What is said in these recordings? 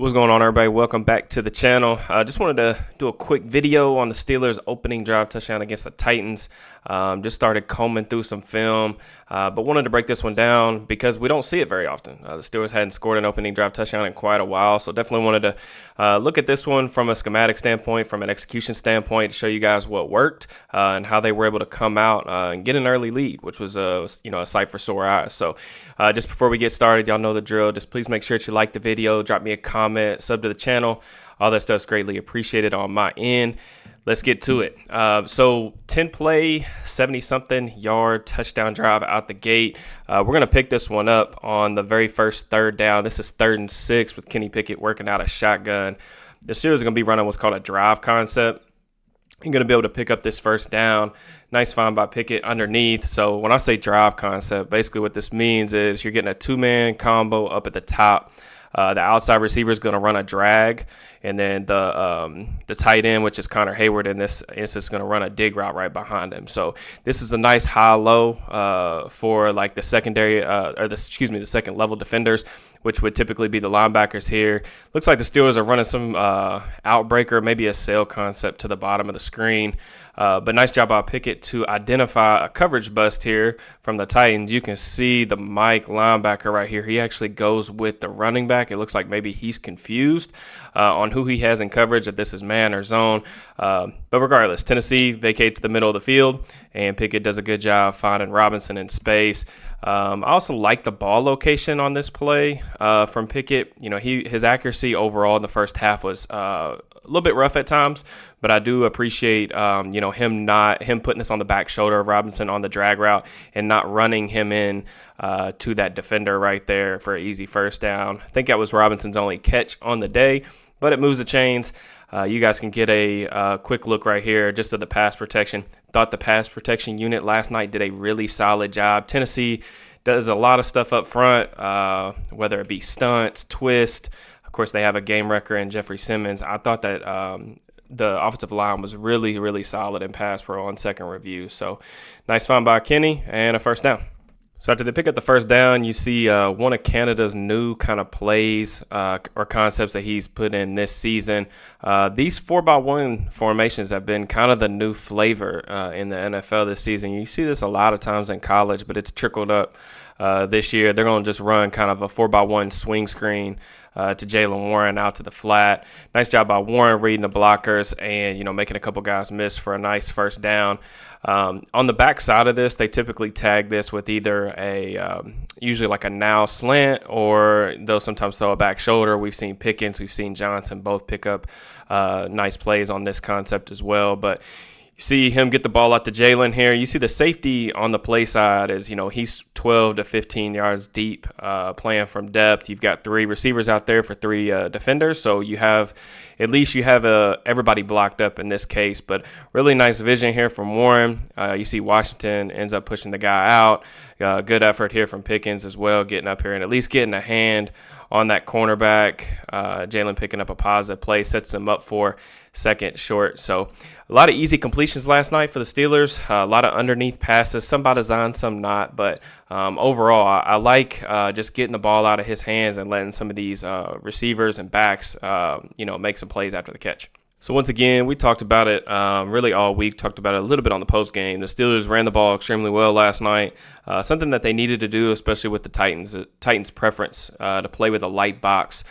What's going on, everybody? Welcome back to the channel. Just wanted to do a quick video on the Steelers opening drive touchdown against the Titans. Just started combing through some film, but wanted to break this one down because we don't see it very often. The Steelers hadn't scored an opening drive touchdown in quite a while, so definitely wanted to look at this one from a schematic standpoint, from an execution standpoint, to show you guys what worked and how they were able to come out and get an early lead, which was a sight for sore eyes. So just before we get started, y'all know the drill. Just please make sure that you like the video, drop me a comment, sub to the channel. All that stuff's greatly appreciated on my end. Let's get to it. So 10 play, 70-something yard touchdown drive out the gate. We're going to pick this one up on the very first third down. This is 3rd and 6 with Kenny Pickett working out a shotgun. The Steelers are going to be running what's called a drive concept. You're going to be able to pick up this first down. Nice find by Pickett underneath. So when I say drive concept, basically what this means is you're getting a two-man combo up at the top. The outside receiver is going to run a drag, and then the tight end, which is Connor Hayward in this instance, is going to run a dig route right behind him. So this is a nice high-low for like the secondary the second level defenders, which would typically be the linebackers here. Looks like the Steelers are running some outbreaker, maybe a sail concept to the bottom of the screen. But nice job by Pickett to identify a coverage bust here from the Titans. You can see the Mike linebacker right here. He actually goes with the running back. It looks like maybe he's confused on who he has in coverage, if this is man or zone. But regardless, Tennessee vacates the middle of the field, and Pickett does a good job finding Robinson in space. I also like the ball location on this play from Pickett. You know, his accuracy overall in the first half was a little bit rough at times, but I do appreciate him putting this on the back shoulder of Robinson on the drag route and not running him in to that defender right there for an easy first down. I think that was Robinson's only catch on the day, but it moves the chains. You guys can get a quick look right here just at the pass protection. Thought the pass protection unit last night did a really solid job. Tennessee does a lot of stuff up front, whether it be stunts, twist. Of course, they have a game wrecker in Jeffrey Simmons. I thought that the offensive line was really, really solid in pass pro on second review. So nice find by Kenny and a first down. So after they pick up the first down, you see one of Canada's new kind of plays or concepts that he's put in this season. These 4x1 formations have been kind of the new flavor in the NFL this season. You see this a lot of times in college, but it's trickled up this year. They're going to just run kind of a 4x1 swing screen to Jaylen Warren out to the flat. Nice job by Warren reading the blockers and, making a couple guys miss for a nice first down. On the back side of this, they typically tag this with either usually like a now slant, or they'll sometimes throw a back shoulder. We've seen Pickens, we've seen Johnson both pick up nice plays on this concept as well. But you see him get the ball out to Jaylen here. You see the safety on the play side is, he's 12 to 15 yards deep, playing from depth. You've got 3 receivers out there for 3 defenders. So you have everybody blocked up in this case. But really nice vision here from Warren. You see Washington ends up pushing the guy out. Good effort here from Pickens as well, getting up here and at least getting a hand on that cornerback. Jaylen picking up a positive play, sets him up for second short. So a lot of easy completions last night for the Steelers. A lot of underneath passes, some by design, some not. But overall, I like just getting the ball out of his hands and letting some of these receivers and backs, make some plays after the catch. So once again, we talked about it really all week, talked about it a little bit on the post game. The Steelers ran the ball extremely well last night, something that they needed to do, especially with the Titans' preference to play with a light box.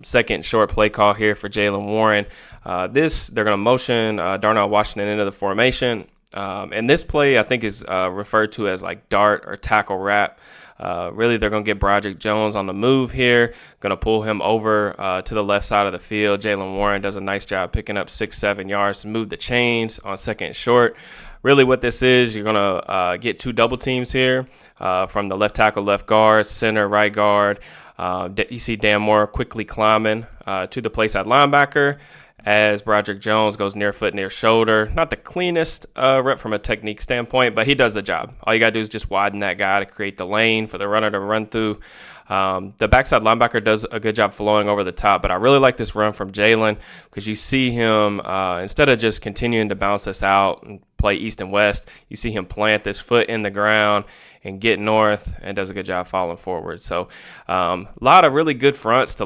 Second short play call here for Jaylen Warren. They're going to motion Darnell Washington into the formation. And this play, I think, is referred to as like dart or tackle wrap. Really, they're going to get Broderick Jones on the move here, going to pull him over to the left side of the field. Jaylen Warren does a nice job picking up 6-7 yards to move the chains on second short. Really what this is, you're going to get 2 double teams here from the left tackle, left guard, center, right guard. You see Dan Moore quickly climbing to the play side linebacker as Broderick Jones goes near foot, near shoulder. Not the cleanest rep from a technique standpoint, but he does the job. All you got to do is just widen that guy to create the lane for the runner to run through. The backside linebacker does a good job flowing over the top, but I really like this run from Jaylen because you see him, instead of just continuing to bounce this out and play east and west. You see him plant this foot in the ground and get north, and does a good job falling forward. So a lot of really good fronts to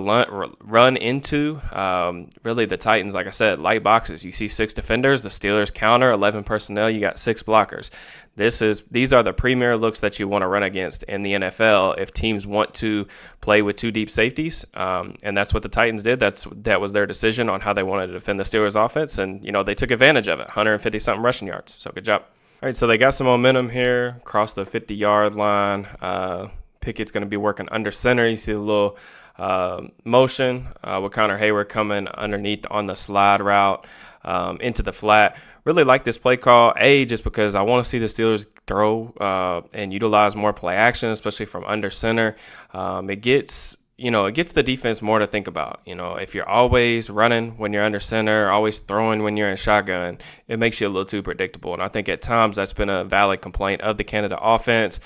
run into. Really, the Titans, like I said, light boxes. You see 6 defenders. The Steelers counter, 11 personnel. You got 6 blockers. These are the premier looks that you want to run against in the NFL if teams want to play with 2 deep safeties, and that's what the Titans did. That was their decision on how they wanted to defend the Steelers offense, and they took advantage of it. 150-something rushing yards, so good job. All right, so they got some momentum here across the 50-yard line. Pickett's going to be working under center. You see a little motion with Connor Hayward coming underneath on the slide route into the flat. Really like this play call, just because I want to see the Steelers throw and utilize more play action, especially from under center. It gets the defense more to think about. If you're always running when you're under center, always throwing when you're in shotgun, it makes you a little too predictable. And I think at times that's been a valid complaint of the Canada offense.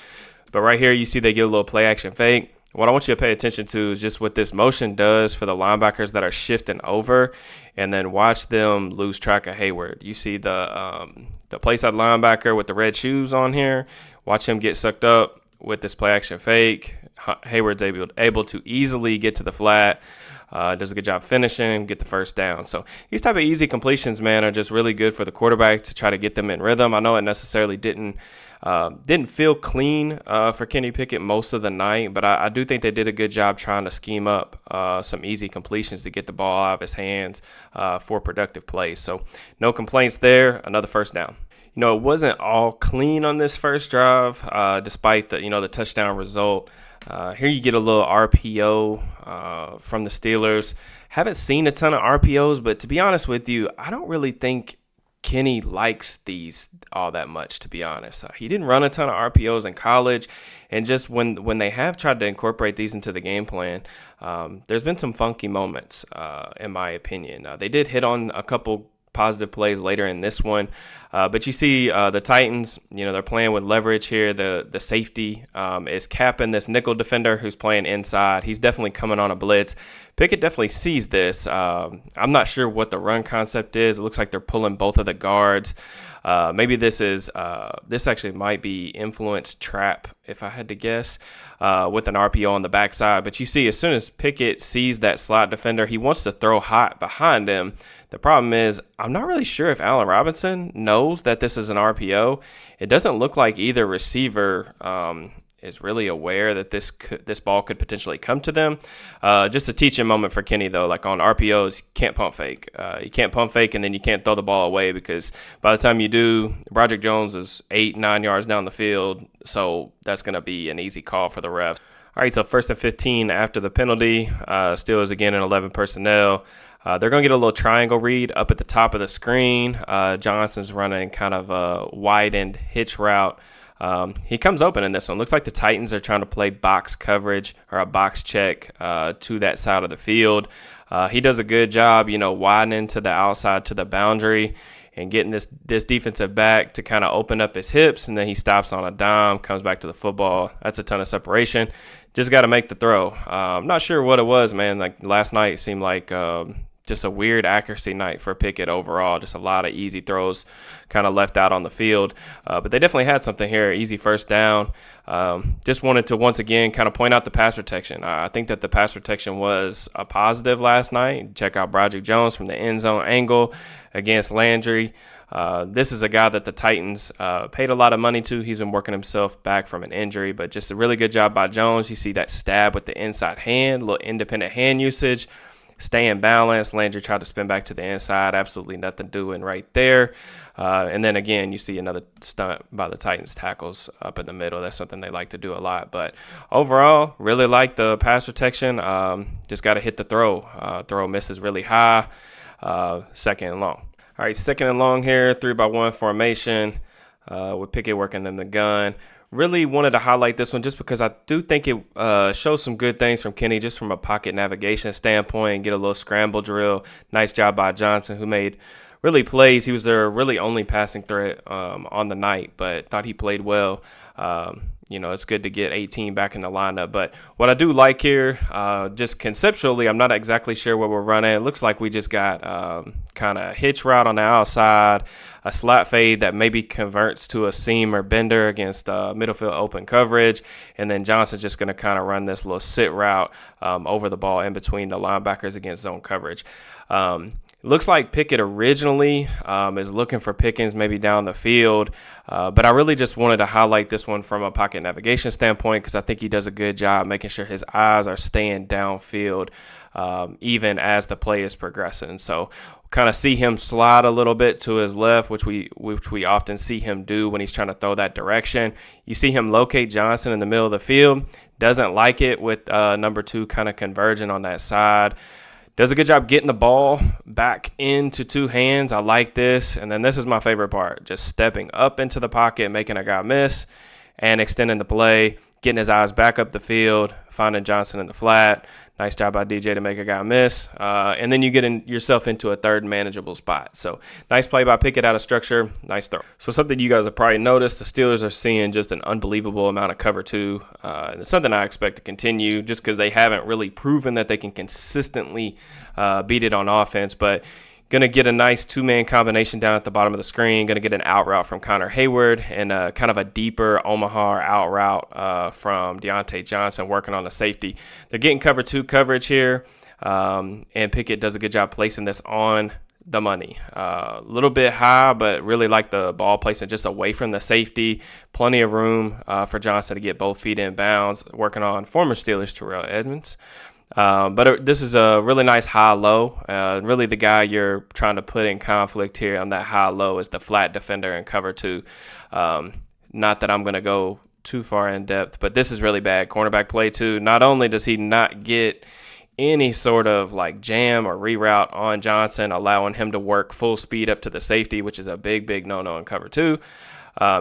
But right here, you see they get a little play action fake. What I want you to pay attention to is just what this motion does for the linebackers that are shifting over, and then watch them lose track of Hayward. You see the play side linebacker with the red shoes on here. Watch him get sucked up with this play action fake. Hayward's able to easily get to the flat. Does a good job finishing, get the first down. So these type of easy completions, man, are just really good for the quarterback to try to get them in rhythm. I know it necessarily didn't feel clean for Kenny Pickett most of the night, but I do think they did a good job trying to scheme up some easy completions to get the ball out of his hands for productive plays. So no complaints there. Another first down. It wasn't all clean on this first drive, despite the touchdown result. Here you get a little RPO from the Steelers. Haven't seen a ton of RPOs, but to be honest with you, I don't really think Kenny likes these all that much, to be honest. He didn't run a ton of RPOs in college, and just when they have tried to incorporate these into the game plan, there's been some funky moments, in my opinion. They did hit on a couple positive plays later in this one, but you see the Titans, they're playing with leverage here. The safety is capping this nickel defender who's playing inside. He's definitely coming on a blitz. Pickett definitely sees this. I'm not sure what the run concept is. It looks like they're pulling both of the guards. Maybe this actually might be influence trap, if I had to guess, with an RPO on the backside. But you see, as soon as Pickett sees that slot defender, he wants to throw hot behind him. The problem is, I'm not really sure if Allen Robinson knows that this is an RPO. It doesn't look like either receiver is really aware that this ball could potentially come to them. Just a teaching moment for Kenny, though. Like on RPOs, you can't pump fake. You can't pump fake, and then you can't throw the ball away, because by the time you do, Broderick Jones is 8-9 yards down the field, so that's going to be an easy call for the refs. All right, so 1st and 15 after the penalty. Steelers again in 11 personnel. They're going to get a little triangle read up at the top of the screen. Johnson's running kind of a wide-end hitch route. He comes open in this one. Looks like the Titans are trying to play box coverage or a box check to that side of the field. He does a good job, widening to the outside to the boundary and getting this defensive back to kind of open up his hips, and then he stops on a dime, comes back to the football. That's a ton of separation. Just got to make the throw. I'm not sure what it was, man. Like last night seemed like just a weird accuracy night for Pickett overall. Just a lot of easy throws kind of left out on the field. But they definitely had something here, easy first down. Just wanted to once again kind of point out the pass protection. I think that the pass protection was a positive last night. Check out Broderick Jones from the end zone angle against Landry. This is a guy that the Titans paid a lot of money to. He's been working himself back from an injury, but just a really good job by Jones. You see that stab with the inside hand, a little independent hand usage. Staying balanced. Landry tried to spin back to the inside. Absolutely nothing doing right there. And then again, you see another stunt by the Titans tackles up in the middle. That's something they like to do a lot. But overall, really like the pass protection. Just got to hit the throw. Throw misses really high. 2nd and long. All right, 2nd and long here. 3-by-1 formation with Pickett working in the gun. Really wanted to highlight this one just because I do think it shows some good things from Kenny, just from a pocket navigation standpoint, get a little scramble drill. Nice job by Johnson, who made really plays. He was their really only passing threat on the night, but thought he played well. It's good to get 18 back in the lineup. But what I do like here, just conceptually, I'm not exactly sure what we're running. It looks like we just got kind of hitch route on the outside, a slot fade that maybe converts to a seam or bender against middle field open coverage. And then Johnson's just going to kind of run this little sit route over the ball in between the linebackers against zone coverage. Looks like Pickett originally is looking for Pickens maybe down the field, but I really just wanted to highlight this one from a pocket navigation standpoint because I think he does a good job making sure his eyes are staying downfield even as the play is progressing. So kind of see him slide a little bit to his left, which we often see him do when he's trying to throw that direction. You see him locate Johnson in the middle of the field, doesn't like it with number 2 kind of converging on that side. Does a good job getting the ball back into 2 hands. I like this. And then this is my favorite part, just stepping up into the pocket, making a guy miss, and extending the play, getting his eyes back up the field, finding Johnson in the flat. Nice job by DJ to make a guy miss. And then you get yourself into a third manageable spot. So nice play by Pickett out of structure. Nice throw. So something you guys have probably noticed, the Steelers are seeing just an unbelievable amount of cover 2. And it's something I expect to continue just because they haven't really proven that they can consistently beat it on offense. But going to get a nice 2-man combination down at the bottom of the screen. Going to get an out route from Connor Hayward and kind of a deeper Omaha out route from Deontay Johnson working on the safety. They're getting cover 2 coverage here, and Pickett does a good job placing this on the money. A little bit high, but really like the ball placement just away from the safety. Plenty of room for Johnson to get both feet in bounds, working on former Steelers Terrell Edmonds. But this is a really nice high-low. Really the guy you're trying to put in conflict here on that high-low is the flat defender in cover 2. Not that I'm going to go too far in depth, but this is really bad. Cornerback play 2. Not only does he not get any sort of like jam or reroute on Johnson, allowing him to work full speed up to the safety, which is a big no-no in cover 2.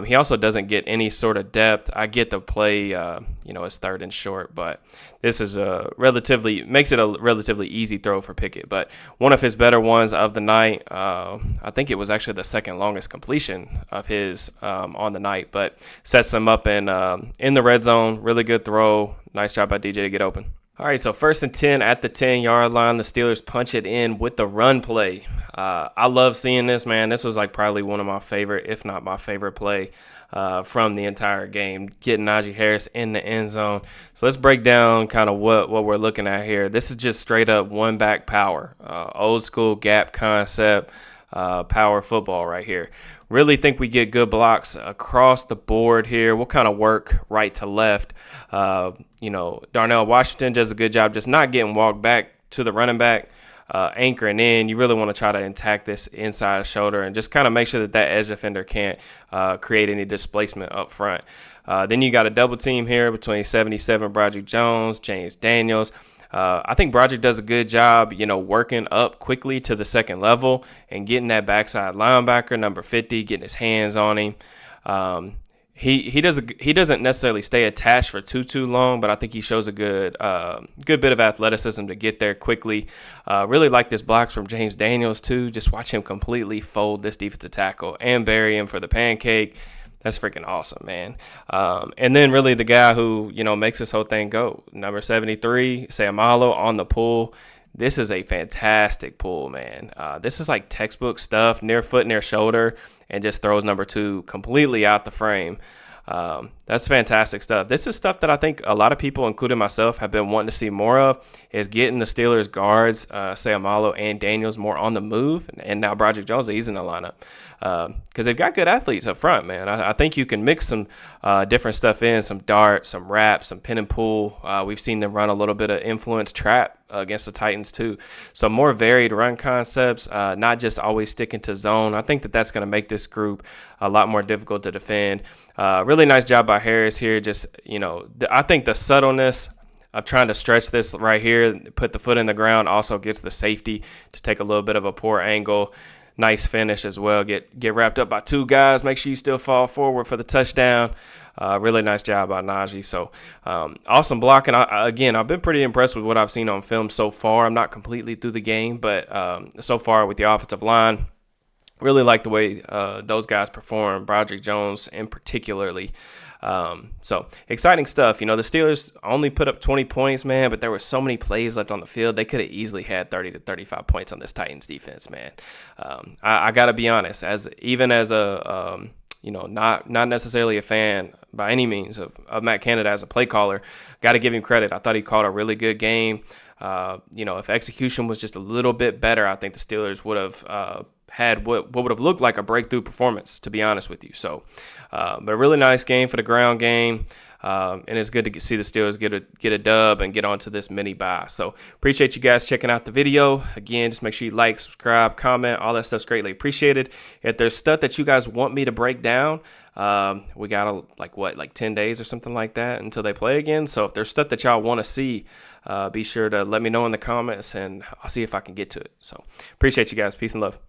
He also doesn't get any sort of depth. I get the play, it's third and short, but this is makes it a relatively easy throw for Pickett. But one of his better ones of the night, I think it was actually the second longest completion of his on the night, but sets them up in the red zone. Really good throw. Nice job by DJ to get open. All right, so 1st and 10 at the 10-yard line. The Steelers punch it in with the run play. I love seeing this, man. This was like probably one of my favorite, if not my favorite play from the entire game, getting Najee Harris in the end zone. So let's break down kind of what we're looking at here. This is just straight up one-back power, old school gap concept, power football right here. Really think we get good blocks across the board here. We'll kind of work right to left. Darnell Washington does a good job just not getting walked back to the running back, anchoring in. You really want to try to attack this inside shoulder and just kind of make sure that edge defender can't create any displacement up front. Then you got a double team here between 77 Broderick Jones, James Daniels. I think Broderick does a good job, working up quickly to the second level and getting that backside linebacker, number 50, getting his hands on him. He doesn't necessarily stay attached for too long, but I think he shows a good bit of athleticism to get there quickly. Really like this blocks from James Daniels too. Just watch him completely fold this defensive tackle and bury him for the pancake. That's freaking awesome, man. And then really the guy who, makes this whole thing go. Number 73, Seumalo on the pull. This is a fantastic pull, man. This is like textbook stuff, near foot, near shoulder, and just throws number 2 completely out the frame. That's fantastic stuff. This is stuff that I think a lot of people, including myself, have been wanting to see more of, is getting the Steelers guards, Seumalo and Daniels, more on the move. And now Broderick Jones, he's in the lineup. Because they've got good athletes up front, man. I think you can mix some different stuff in, some dart, some wrap, some pin and pull. We've seen them run a little bit of influence trap against the Titans too. So more varied run concepts, not just always sticking to zone. I think that's going to make this group a lot more difficult to defend. Really nice job by Harris here. Just, I think the subtleness of trying to stretch this right here, put the foot in the ground, also gets the safety to take a little bit of a poor angle. Nice finish as well. Get wrapped up by 2 guys. Make sure you still fall forward for the touchdown. Really nice job by Najee. So awesome blocking. Again, I've been pretty impressed with what I've seen on film so far. I'm not completely through the game, but so far with the offensive line, Really like the way those guys perform, Broderick Jones in particularly. So exciting stuff. The Steelers only put up 20 points, man, but there were so many plays left on the field. They could have easily had 30 to 35 points on this Titans defense, man. I got to be honest, as a not necessarily a fan by any means of Matt Canada as a play caller, got to give him credit. I thought he called a really good game. If execution was just a little bit better, I think the Steelers would have had what would have looked like a breakthrough performance, to be honest with you. So, but a really nice game for the ground game. And it's good to see the Steelers get a dub and get onto this mini bye. So appreciate you guys checking out the video. Again, just make sure you like, subscribe, comment. All that stuff's greatly appreciated. If there's stuff that you guys want me to break down, we got like 10 days or something like that until they play again. So if there's stuff that y'all want to see, be sure to let me know in the comments, and I'll see if I can get to it. So appreciate you guys. Peace and love.